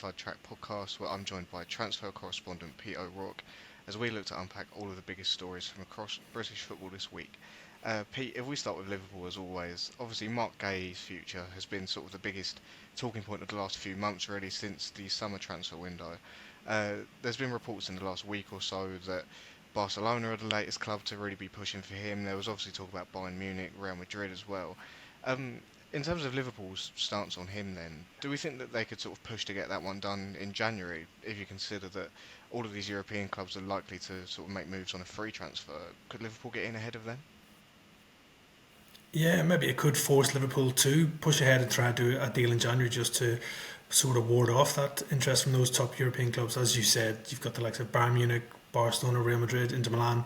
Inside Track podcast, where I'm joined by transfer correspondent Pete O'Rourke as we look to unpack all of the biggest stories from across British football this week. Pete, if we start with Liverpool as always, obviously Marc Guehi's future has been sort of the biggest talking point of the last few months, really, since the summer transfer window. There's been reports in the last week or so that Barcelona are the latest club to really be pushing for him. There was obviously talk about Bayern Munich, Real Madrid as well. Um, in terms of Liverpool's stance on him, then, do we think that they could sort of push to get that one done in January, if you consider that all of these European clubs are likely to sort of make moves on a free transfer? Could Liverpool get in ahead of them? Yeah, maybe it could force Liverpool to push ahead and try to do a deal in January just to sort of ward off that interest from those top European clubs. As you said, you've got the likes of Bayern Munich, Barcelona, Real Madrid, Inter Milan,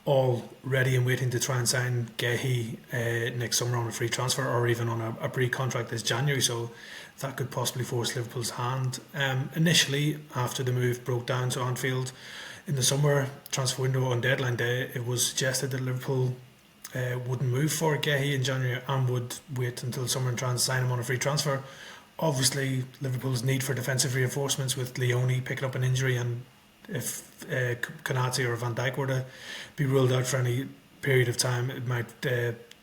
all ready and waiting to try and sign Guehi next summer on a free transfer or even on a pre-contract this January. So that could possibly force Liverpool's hand. Initially, after the move broke down to Anfield in the summer transfer window on deadline day, it was suggested that Liverpool wouldn't move for Guehi in January and would wait until summer and try and sign him on a free transfer. Obviously, Liverpool's need for defensive reinforcements with Leone picking up an injury, and if Konate or Van Dijk were to be ruled out for any period of time, it might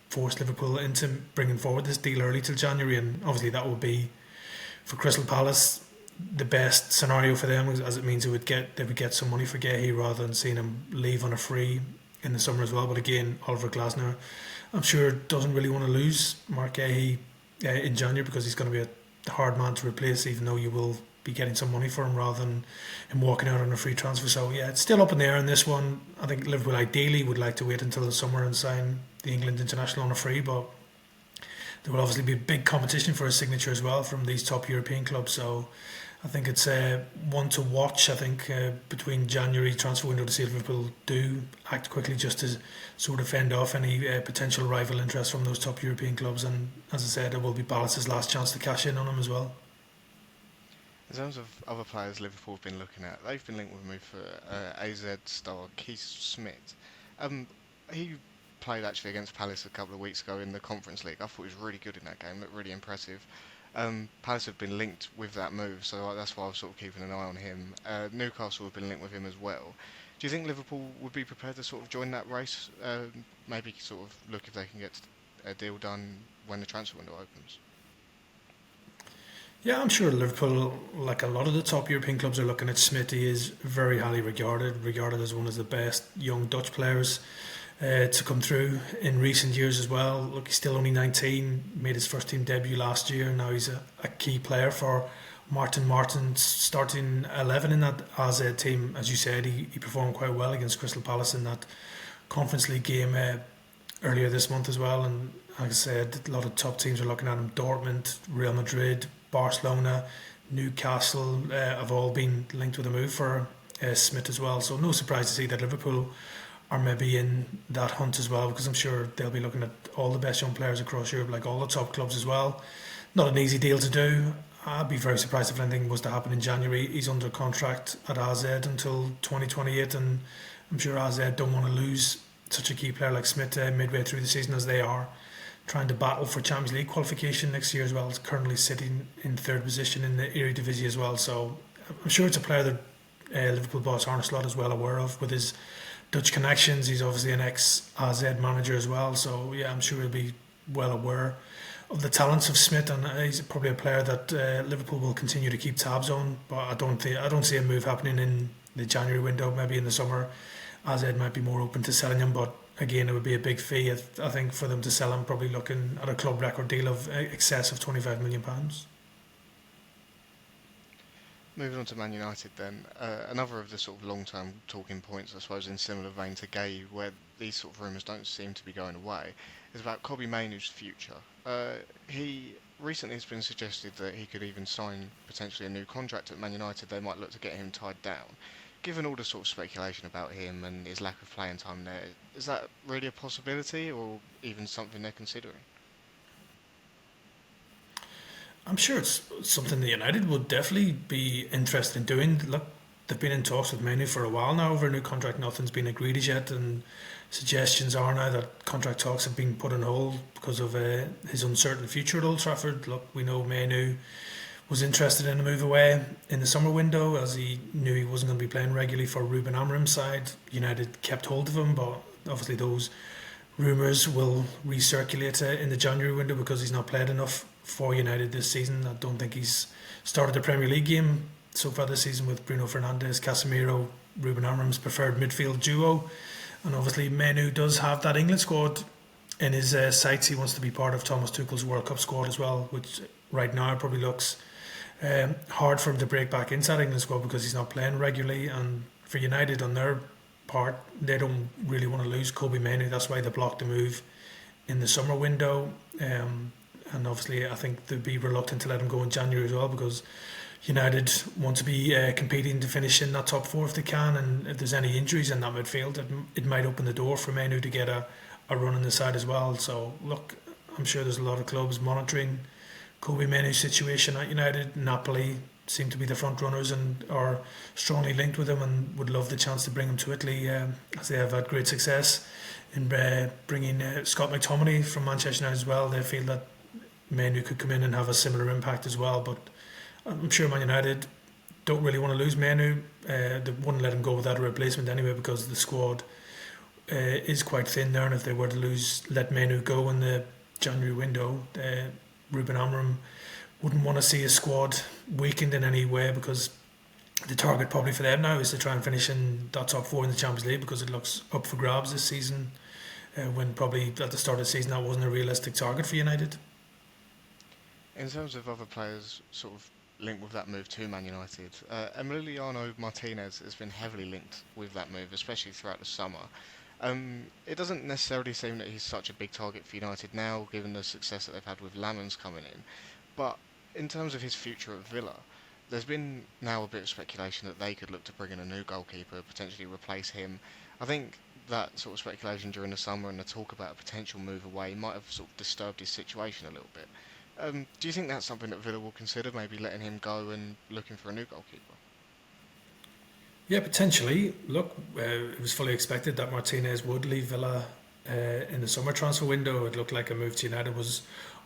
force Liverpool into bringing forward this deal early till January, and obviously that would be for Crystal Palace the best scenario for them, as it means they would get some money for Guehi rather than seeing him leave on a free in the summer as well. But again, Oliver Glasner, I'm sure, doesn't really want to lose Marc Guehi in January because he's going to be a hard man to replace, even though you will be getting some money for him rather than him walking out on a free transfer. So yeah, it's still up in the air in this one. I think Liverpool ideally would like to wait until the summer and sign the England international on a free, but there will obviously be big competition for his signature as well from these top European clubs. So I think it's one to watch. I think between January transfer window to see if Liverpool do act quickly just to sort of fend off any potential rival interest from those top European clubs. And as I said, it will be Palace's last chance to cash in on him as well. In terms of other players Liverpool have been looking at, they've been linked with a move for AZ star Keith Smith. Um, he played actually against Palace a couple of weeks ago in the Conference League. I thought he was really good in that game, looked really impressive. Palace have been linked with that move, so that's why I was sort of keeping an eye on him. Newcastle have been linked with him as well. Do you think Liverpool would be prepared to sort of join that race? Maybe sort of look if they can get a deal done when the transfer window opens? Yeah, I'm sure Liverpool, like a lot of the top European clubs, are looking at Smith. He is very highly regarded as one of the best young Dutch players to come through in recent years as well. Look, he's still only 19, made his first team debut last year. Now he's a key player for Martin's starting 11 in that AZ team. As you said, he performed quite well against Crystal Palace in that Conference League game earlier this month as well. And like I said, a lot of top teams are looking at him. Dortmund, Real Madrid, Barcelona, Newcastle have all been linked with a move for Smith as well. So no surprise to see that Liverpool are maybe in that hunt as well, because I'm sure they'll be looking at all the best young players across Europe, like all the top clubs as well. Not an easy deal to do. I'd be very surprised if anything was to happen in January. He's under contract at AZ until 2028, and I'm sure AZ don't want to lose such a key player like Smith midway through the season, as they are trying to battle for Champions League qualification next year as well. It's currently sitting in third position in the Eredivisie as well. So I'm sure it's a player that Liverpool boss Arne Slot is well aware of with his Dutch connections. He's obviously an ex-AZ manager as well. So yeah, I'm sure he'll be well aware of the talents of Smith, and he's probably a player that Liverpool will continue to keep tabs on. But I don't see a move happening in the January window. Maybe in the summer, AZ might be more open to selling him, but again, it would be a big fee, I think, for them to sell him, probably looking at a club record deal of excess of £25 million. Moving on to Man United then, another of the sort of long-term talking points, I suppose, in similar vein to Gay, where these sort of rumours don't seem to be going away, is about Kobbie Mainoo's future. He recently has been suggested that he could even sign potentially a new contract at Man United. They might look to get him tied down. Given all the sort of speculation about him and his lack of playing time there, is that really a possibility or even something they're considering? I'm sure it's something that United would definitely be interested in doing. Look, they've been in talks with Mainoo for a while now over a new contract. Nothing's been agreed as yet, and suggestions are now that contract talks have been put on hold because of his uncertain future at Old Trafford. Look, we know Mainoo was interested in a move away in the summer window, as he knew he wasn't going to be playing regularly for Ruben Amorim's side. United kept hold of him, but obviously those rumours will recirculate in the January window because he's not played enough for United this season. I don't think he's started a Premier League game so far this season with Bruno Fernandes, Casemiro, Ruben Amorim's preferred midfield duo. And obviously Mainoo does have that England squad in his sights. He wants to be part of Thomas Tuchel's World Cup squad as well, which right now probably looks hard for him to break back into that England squad because he's not playing regularly. And for United on their part, they don't really want to lose Kobbie Mainoo. That's why they blocked the move in the summer window. And obviously I think they'd be reluctant to let him go in January as well, because United want to be competing to finish in that top four if they can, and if there's any injuries in that midfield, it might open the door for Mainoo to get a run on the side as well. So look, I'm sure there's a lot of clubs monitoring Kobbie Mainoo's situation at United. Napoli seem to be the front runners and are strongly linked with him and would love the chance to bring him to Italy, as they have had great success in bringing Scott McTominay from Manchester United as well. They feel that Mainoo could come in and have a similar impact as well, but I'm sure Man United don't really want to lose Mainoo. They wouldn't let him go without a replacement anyway, because the squad is quite thin there, and if they were to let Mainoo go in the January window, Ruben Amorim wouldn't want to see his squad weakened in any way, because the target probably for them now is to try and finish in that top four in the Champions League, because it looks up for grabs this season, when probably at the start of the season that wasn't a realistic target for United. In terms of other players sort of linked with that move to Man United, Emiliano Martinez has been heavily linked with that move, especially throughout the summer. It doesn't necessarily seem that he's such a big target for United now, given the success that they've had with Lamens coming in. But in terms of his future at Villa, there's been now a bit of speculation that they could look to bring in a new goalkeeper, potentially replace him. I think that sort of speculation during the summer and the talk about a potential move away might have sort of disturbed his situation a little bit. Do you think that's something that Villa will consider, maybe letting him go and looking for a new goalkeeper? Yeah, potentially. Look, it was fully expected that Martinez would leave Villa in the summer transfer window. It looked like a move to United was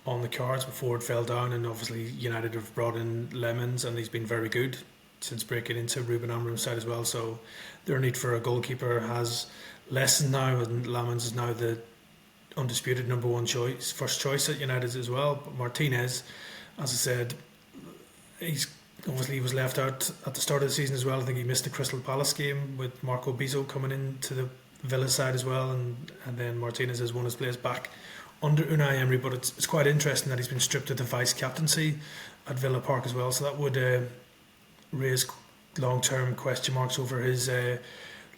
on the cards before it fell down, and obviously United have brought in Lemons, and he's been very good since breaking into Ruben Amorim's side as well. So their need for a goalkeeper has lessened now, and Lemons is now the undisputed number one choice, first choice at United as well. But Martinez, as I said, he was left out at the start of the season as well. I think he missed the Crystal Palace game with Marco Bizzo coming into the Villa side as well, and then Martinez has won his place back under Unai Emery. But it's quite interesting that he's been stripped of the vice captaincy at Villa Park as well, so that would raise long-term question marks over his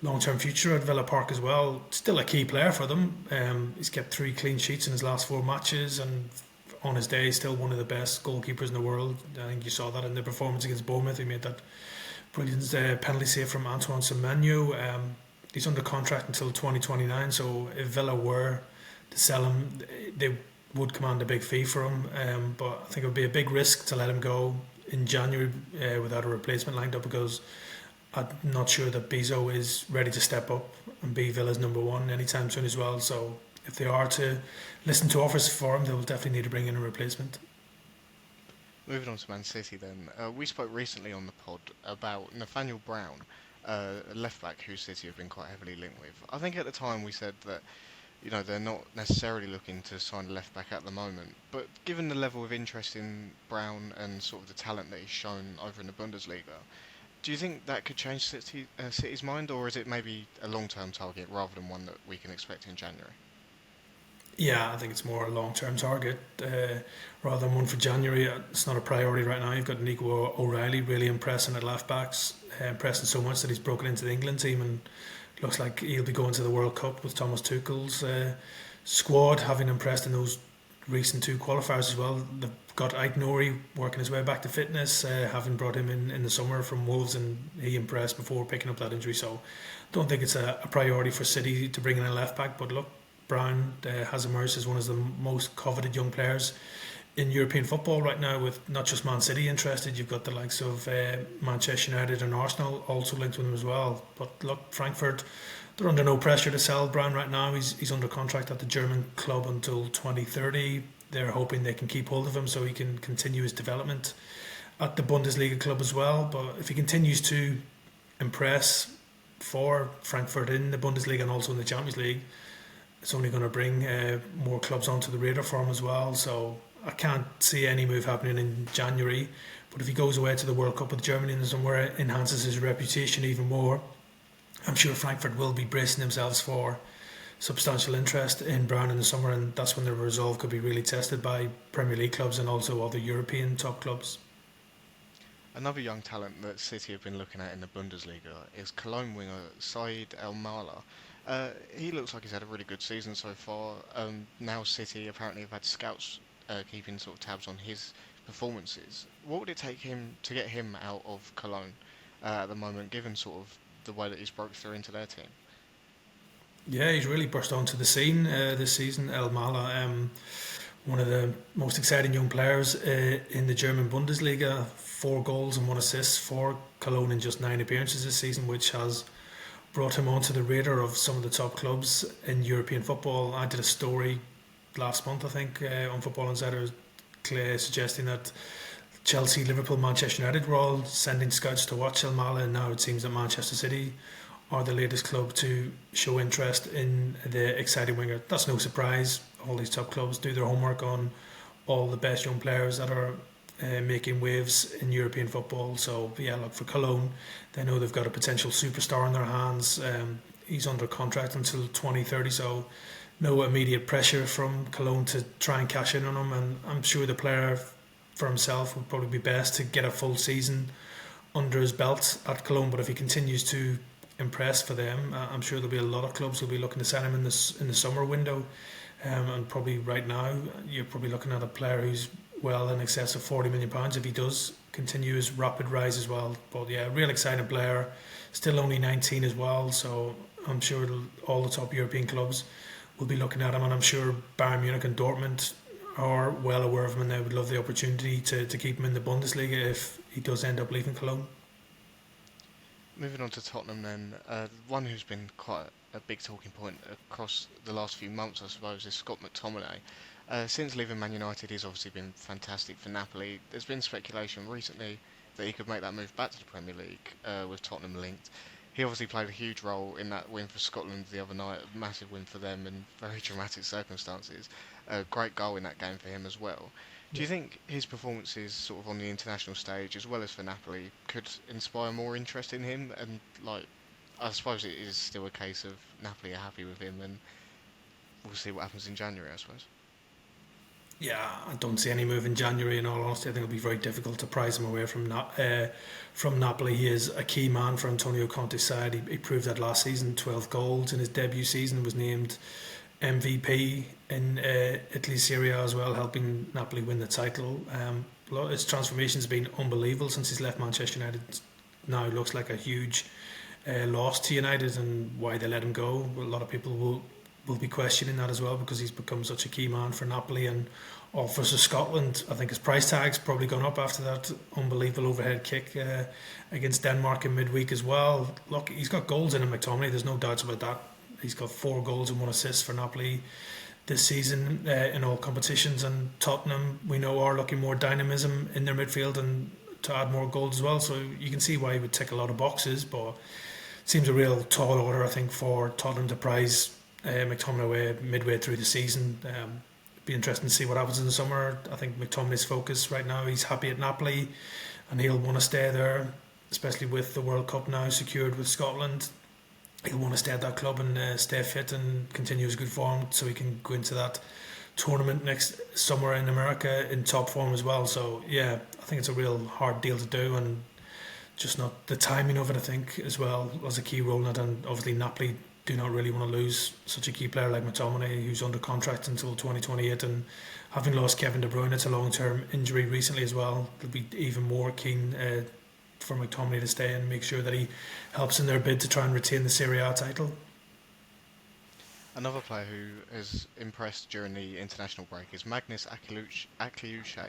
long-term future at Villa Park as well. Still a key player for them. He's kept 3 clean sheets in his last 4 matches, and on his day still one of the best goalkeepers in the world. I think you saw that in the performance against Bournemouth. He made that brilliant penalty save from Antoine Semenyo. He's under contract until 2029, so if Villa were to sell him, they would command a big fee for him, but I think it would be a big risk to let him go in January without a replacement lined up, because I'm not sure that Bizzo is ready to step up and be Villa's number one anytime soon as well. So if they are to listen to offers for him, they will definitely need to bring in a replacement. Moving on to Man City then, we spoke recently on the pod about Nathaniel Brown, a left back who City have been quite heavily linked with. I think at the time we said that they're not necessarily looking to sign a left back at the moment, but given the level of interest in Brown and sort of the talent that he's shown over in the Bundesliga, do you think that could change City's mind, or is it maybe a long-term target rather than one that we can expect in January? Yeah, I think it's more a long-term target rather than one for January. It's not a priority right now. You've got Nico O'Reilly really impressing at left backs, impressing so much that he's broken into the England team, and looks like he'll be going to the World Cup with Thomas Tuchel's squad, having impressed in those recent 2 qualifiers as well. They've got Ike Nori working his way back to fitness, having brought him in the summer from Wolves, and he impressed before picking up that injury. So don't think it's a priority for City to bring in a left back, but look, Brown has emerged as one of the most coveted young players in European football right now, with not just Man City interested. You've got the likes of Manchester United and Arsenal also linked with him as well. But look, Frankfurt, they're under no pressure to sell Brown right now. He's under contract at the German club until 2030. They're hoping they can keep hold of him so he can continue his development at the Bundesliga club as well. But if he continues to impress for Frankfurt in the Bundesliga and also in the Champions League, it's only going to bring more clubs onto the radar for him as well. So I can't see any move happening in January. But if he goes away to the World Cup with Germany and somewhere enhances his reputation even more, I'm sure Frankfurt will be bracing themselves for substantial interest in Brown in the summer, and that's when their resolve could be really tested by Premier League clubs and also other European top clubs. Another young talent that City have been looking at in the Bundesliga is Cologne winger Said El Mala. He looks like he's had a really good season so far. Now City apparently have had scouts keeping sort of tabs on his performances. What would it take him to get him out of Cologne at the moment, given sort of the way that he's broke through into their team? Yeah, he's really burst onto the scene this season. El Mala, one of the most exciting young players in the German Bundesliga. 4 goals and 1 assist for Cologne in just 9 appearances this season, which has brought him onto the radar of some of the top clubs in European football. I did a story last month, I think, on Football Insider, suggesting that Chelsea, Liverpool, Manchester United were all sending scouts to watch El Mala, and now it seems that Manchester City are the latest club to show interest in the exciting winger. That's no surprise. All these top clubs do their homework on all the best young players that are making waves in European football. So yeah, look, for Cologne, they know they've got a potential superstar in their hands. He's under contract until 2030, so no immediate pressure from Cologne to try and cash in on him. And I'm sure the player for himself would probably be best to get a full season under his belt at Cologne. But if he continues to impress for them, I'm sure there'll be a lot of clubs who'll be looking to sign him in the summer window. And probably right now, you're probably looking at a player who's well in excess of £40 million if he does continue his rapid rise as well. But yeah, real exciting player, still only 19 as well. So I'm sure all the top European clubs will be looking at him, and I'm sure Bayern Munich and Dortmund are well aware of him, and they would love the opportunity to keep him in the Bundesliga if he does end up leaving Cologne. Moving on to Tottenham then, one who's been quite a big talking point across the last few months, I suppose, is Scott McTominay. Since leaving Man United, he's obviously been fantastic for Napoli. There's been speculation recently that he could make that move back to the Premier League with Tottenham linked. He obviously played a huge role in that win for Scotland the other night, a massive win for them in very dramatic circumstances. A great goal in that game for him as well. Do you think his performances sort of on the international stage as well as for Napoli could inspire more interest in him? And like, I suppose it is still a case of Napoli are happy with him, and we'll see what happens in January, I suppose. Yeah, I don't see any move in January. In all honesty, I think it'll be very difficult to prize him away from Napoli. He is a key man for Antonio Conte's side. He proved that last season. 12 goals in his debut season. Was named MVP in Italy Serie A as well, helping Napoli win the title. His transformation has been unbelievable since he's left Manchester United. Now looks like a huge loss to United, and why they let him go. A lot of people will be questioning that as well, because he's become such a key man for Napoli and offers to Scotland. I think his price tag's probably gone up after that unbelievable overhead kick against Denmark in midweek as well. Look, he's got goals in him, McTominay, there's no doubts about that. He's got 4 goals and 1 assist for Napoli this season in all competitions, and Tottenham, we know, are looking more dynamism in their midfield and to add more goals as well, so you can see why he would tick a lot of boxes. But it seems a real tall order, I think, for Tottenham to prize McTominay away midway through the season. Be interesting to see what happens in the summer. I think McTominay's focus right now, he's happy at Napoli and he'll want to stay there, especially with the World Cup now secured with Scotland. He'll want to stay at that club and stay fit and continue his good form, so he can go into that tournament next summer in America in top form as well. So yeah, I think it's a real hard deal to do, and just not the timing of it, I think, as well was a key role in it. And obviously Napoli do not really want to lose such a key player like McTominay, who's under contract until 2028, and having lost Kevin De Bruyne, it's a long-term injury recently as well. They'll be even more keen for McTominay to stay and make sure that he helps in their bid to try and retain the Serie A title. Another player who has impressed during the international break is Magnus Akliuche.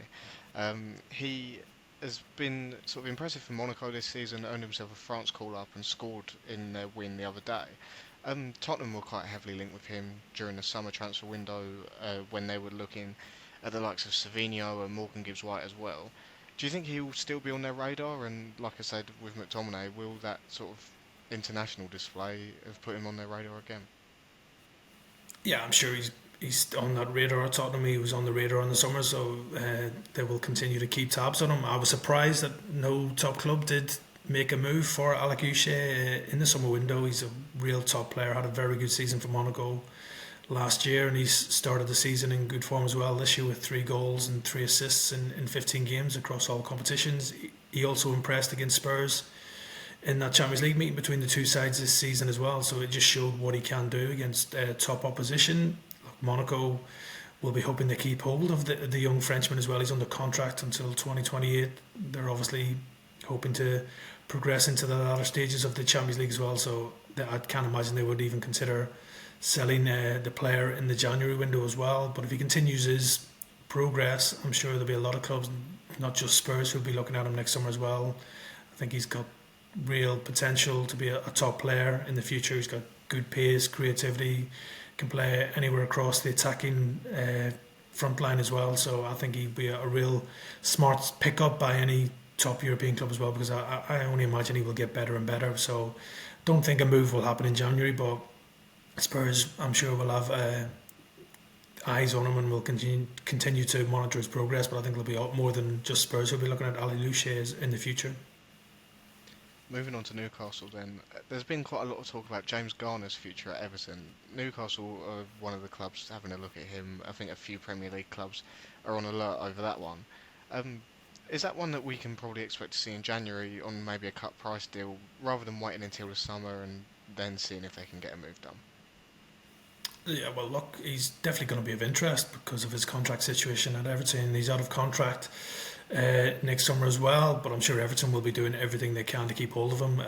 He has been sort of impressive for Monaco this season, earned himself a France call-up and scored in their win the other day. Tottenham were quite heavily linked with him during the summer transfer window when they were looking at the likes of Savinho and Morgan Gibbs-White as well. Do you think he'll still be on their radar? And like I said with McTominay, will that sort of international display have put him on their radar again? Yeah, I'm sure he's on that radar at Tottenham. He was on the radar in the summer, so they will continue to keep tabs on him. I was surprised that no top club did make a move for Alec Uche in the summer window. He's a real top player. Had a very good season for Monaco last year, and he's started the season in good form as well this year with 3 goals and 3 assists in 15 games across all competitions. He also impressed against Spurs in that Champions League meeting between the two sides this season as well. So it just showed what he can do against top opposition. Monaco will be hoping to keep hold of the young Frenchman as well. He's under contract until 2028. They're obviously hoping to progress into the latter stages of the Champions League as well. So I can't imagine they would even consider selling the player in the January window as well. But if he continues his progress, I'm sure there'll be a lot of clubs, not just Spurs, who'll be looking at him next summer as well. I think he's got real potential to be a top player in the future. He's got good pace, creativity, can play anywhere across the attacking front line as well. So I think he'd be a real smart pickup by any top European club as well, because I only imagine he will get better and better. So don't think a move will happen in January, but Spurs, I'm sure, will have eyes on him and will continue to monitor his progress. But I think there'll be more than just Spurs who'll be looking at Ali Luche in the future. Moving on to Newcastle then, there's been quite a lot of talk about James Garner's future at Everton. Newcastle are one of the clubs having a look at him. I think a few Premier League clubs are on alert over that one. Um, is that one that we can probably expect to see in January on maybe a cut price deal, rather than waiting until the summer and then seeing if they can get a move done? Yeah, well, look, he's definitely going to be of interest because of his contract situation at Everton. He's out of contract next summer as well, but I'm sure Everton will be doing everything they can to keep hold of him.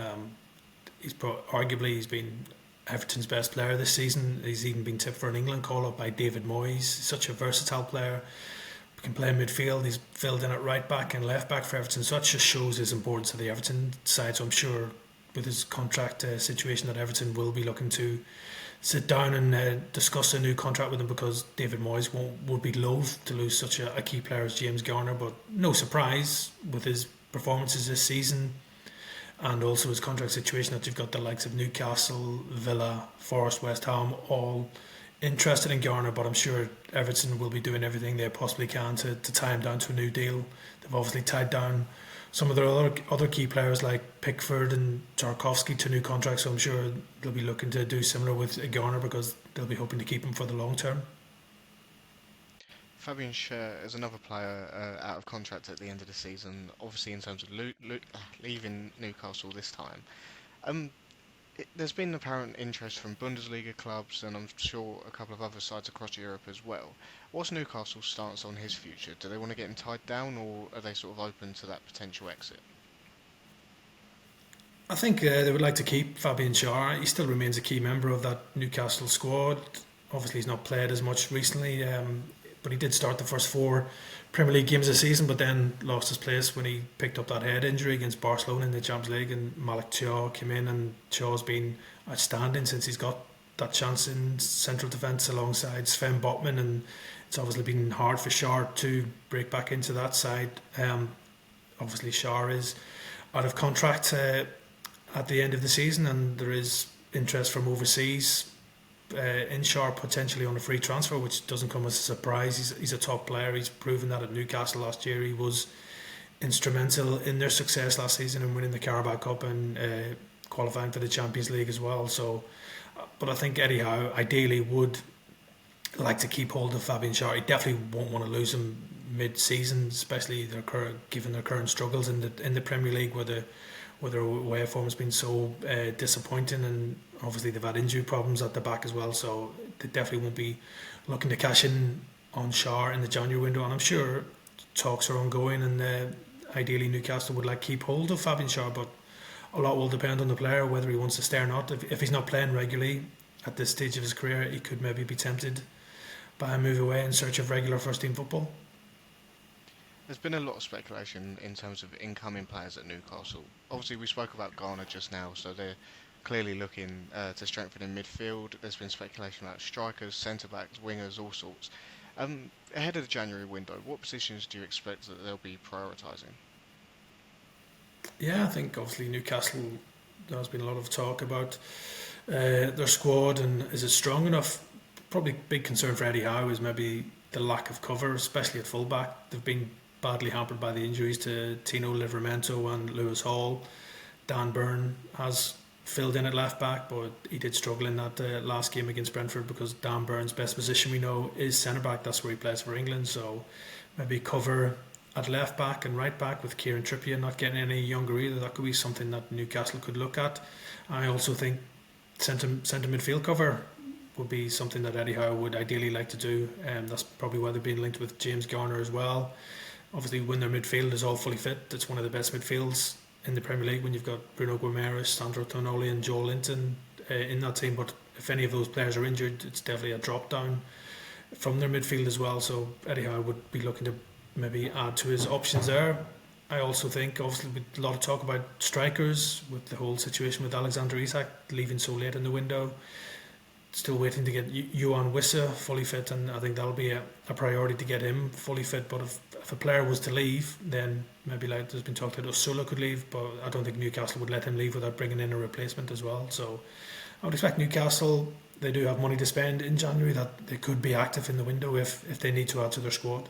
Arguably he's been Everton's best player this season. He's even been tipped for an England call-up by David Moyes. He's such a versatile player. He can play midfield. He's filled in at right back and left back for Everton, so that just shows his importance to the Everton side. So I'm sure with his contract situation that Everton will be looking to sit down and discuss a new contract with him, because David Moyes would be loath to lose such a key player as James Garner. But no surprise with his performances this season and also his contract situation that you've got the likes of Newcastle, Villa, Forest, West Ham all interested in Garner. But I'm sure Everton will be doing everything they possibly can to tie him down to a new deal. They've obviously tied down some of their other key players like Pickford and Tarkowski to new contracts, so I'm sure they'll be looking to do similar with Garner, because they'll be hoping to keep him for the long term. Fabian Schär is another player out of contract at the end of the season, obviously in terms of leaving Newcastle this time. Um, there's been apparent interest from Bundesliga clubs, and I'm sure a couple of other sides across Europe as well. What's Newcastle's stance on his future? Do they want to get him tied down, or are they sort of open to that potential exit? I think they would like to keep Fabian Schär. He still remains a key member of that Newcastle squad. Obviously he's not played as much recently, but he did start the first 4 Premier League games this season, but then lost his place when he picked up that head injury against Barcelona in the Champions League, and Malik Thiaw came in, and Thiaw's been outstanding since he's got that chance in central defence alongside Sven Botman, and it's obviously been hard for Schär to break back into that side. Obviously Schär is out of contract at the end of the season, and there is interest from overseas in Schär potentially on a free transfer, which doesn't come as a surprise. He's a top player. He's proven that at Newcastle last year. He was instrumental in their success last season and winning the Carabao Cup and qualifying for the Champions League as well. So, but I think Eddie Howe ideally would like to keep hold of Fabian Schär. He definitely won't want to lose him mid-season, especially given their current struggles in the Premier League, where their away form has been so disappointing, and obviously they've had injury problems at the back as well, so they definitely won't be looking to cash in on Schär in the January window. And I'm sure talks are ongoing, and ideally Newcastle would like to keep hold of Fabian Schär, but a lot will depend on the player, whether he wants to stay or not. If he's not playing regularly at this stage of his career, he could maybe be tempted by a move away in search of regular first team football. There's been a lot of speculation in terms of incoming players at Newcastle. Obviously, we spoke about Garner just now, so they're clearly looking to strengthen in midfield. There's been speculation about strikers, centre-backs, wingers, all sorts. Ahead of the January window, what positions do you expect that they'll be prioritising? Yeah, I think obviously Newcastle. There's been a lot of talk about their squad and is it strong enough? Probably big concern for Eddie Howe is maybe the lack of cover, especially at fullback. They've been badly hampered by the injuries to Tino Livramento and Lewis Hall. Dan Burn has filled in at left back, but he did struggle in that last game against Brentford because Dan Burn's best position we know is centre back. That's where he plays for England. So maybe cover at left back and right back with Kieran Trippier not getting any younger either. That could be something that Newcastle could look at. I also think centre midfield cover would be something that Eddie Howe would ideally like to do. That's probably why they're being linked with James Garner as well. Obviously, when their midfield is all fully fit, it's one of the best midfields in the Premier League when you've got Bruno Guimaraes, Sandro Tonali and Joe Linton in that team. But if any of those players are injured, it's definitely a drop down from their midfield as well. So Eddie Howe would be looking to maybe add to his options there. I also think, obviously, with a lot of talk about strikers, with the whole situation with Alexander Isak leaving so late in the window, still waiting to get Johan Wissa fully fit, and I think that'll be a priority to get him fully fit. But if a player was to leave, then maybe like there's been talk that Osula could leave, but I don't think Newcastle would let him leave without bringing in a replacement as well. So I would expect Newcastle, they do have money to spend in January, that they could be active in the window if they need to add to their squad.